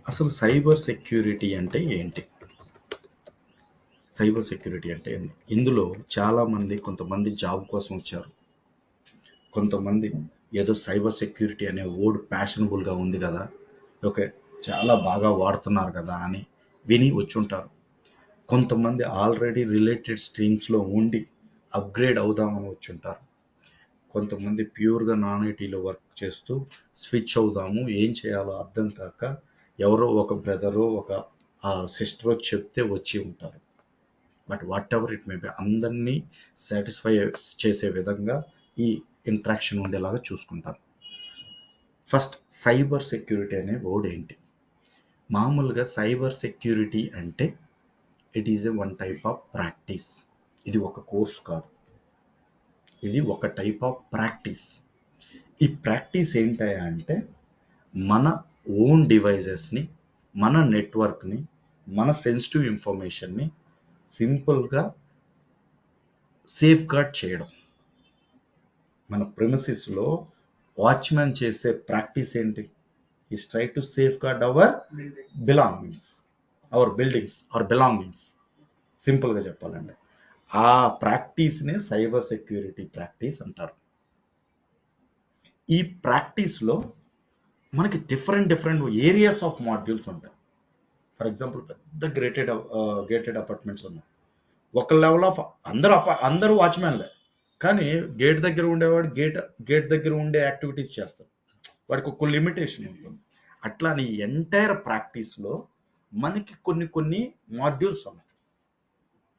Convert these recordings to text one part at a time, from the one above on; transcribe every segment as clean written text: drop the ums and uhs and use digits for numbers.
అసలు cyber security అంటే ఏంటి? సైబర్ సెక్యూరిటీ అంటే ఏంది? ఇందులో చాలామంది కొంతమంది జాబ్ కోసం వచ్చారు. కొంతమంది ఏదో సైబర్ సెక్యూరిటీ అనే వర్డ్ ఫ్యాషనబుల్‌గా ఉంది గదా! ఓకే. చాలా బాగా వాడుతున్నారు కదా అని విని వచ్చుంటారు. కొంతమంది ఆల్రెడీ రిలేటెడ్ స్ట్రీమ్స్‌లో ఉండి అప్‌గ్రేడ్ అవుదామని వచ్చుంటారు. కొంతమంది ప్యూర్‌గా నాన్ ఐటీలో వర్క్ చేస్తూ స్విచ్ అవుదాము. ఏం చేయాలో అర్థం కాక ఎవరో ఒక బ్రదరో, ఒక సిస్టరో చెప్తే వచ్చి ఉంటారు. But what ever it may be అందరినీ సాటిస్ఫై చేసే విధంగా ఈ ఇంటరాక్షన్ ఉండేలాగా చూసుకుంటారు. ఫస్ట్ సైబర్ సెక్యూరిటీ అనే వర్డ్ ఏంటి? మామూలుగా సైబర్ సెక్యూరిటీ అంటే it is a one type of practice. ఇది ఒక కోర్స్ కాదు. ఇది ఒక టైప్ ఆఫ్ ప్రాక్టీస్. ఈ ప్రాక్టీస్ ఏంటయ్యా అంటే మన ఓన్ డివైజెస్ని, మన నెట్వర్క్ని, మన సెన్సిటివ్ ఇన్ఫర్మేషన్ని సింపుల్గా సేఫ్ గార్డ్ చేయడం. మన ప్రెమిసెస్లో వాచ్మెన్ చేసే ప్రాక్టీస్ ఏంటి? Is try to safeguard our belongings, our buildings, our belongings. సింపుల్గా చెప్పాలంటే ఆ ప్రాక్టీస్నే సైబర్ సెక్యూరిటీ ప్రాక్టీస్ అంటారు. ఈ ప్రాక్టీస్లో మనకి డిఫరెంట్ ఏరియాస్ ఆఫ్ మాడ్యూల్స్ ఉంటాయి. ఫర్ ఎగ్జాంపుల్ పెద్ద గేటెడ్ అపార్ట్మెంట్స్ ఉన్నాయి. ఒక లెవెల్ ఆఫ్ అందరూ వాచ్మెన్లే, కానీ గేట్ దగ్గర ఉండేవాడు గేట్ దగ్గర ఉండే యాక్టివిటీస్ చేస్తాడు. వాడికి ఒక లిమిటేషన్ ఉంటుంది. అట్లానే ఎంటైర్ ప్రాక్టీస్లో మనకి కొన్ని మాడ్యూల్స్ ఉన్నాయి.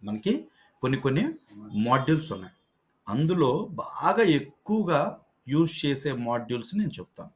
మనకి కొన్ని మాడ్యూల్స్ ఉన్నాయి. అందులో బాగా ఎక్కువగా యూజ్ చేసే మాడ్యూల్స్ నేను చెప్తాను.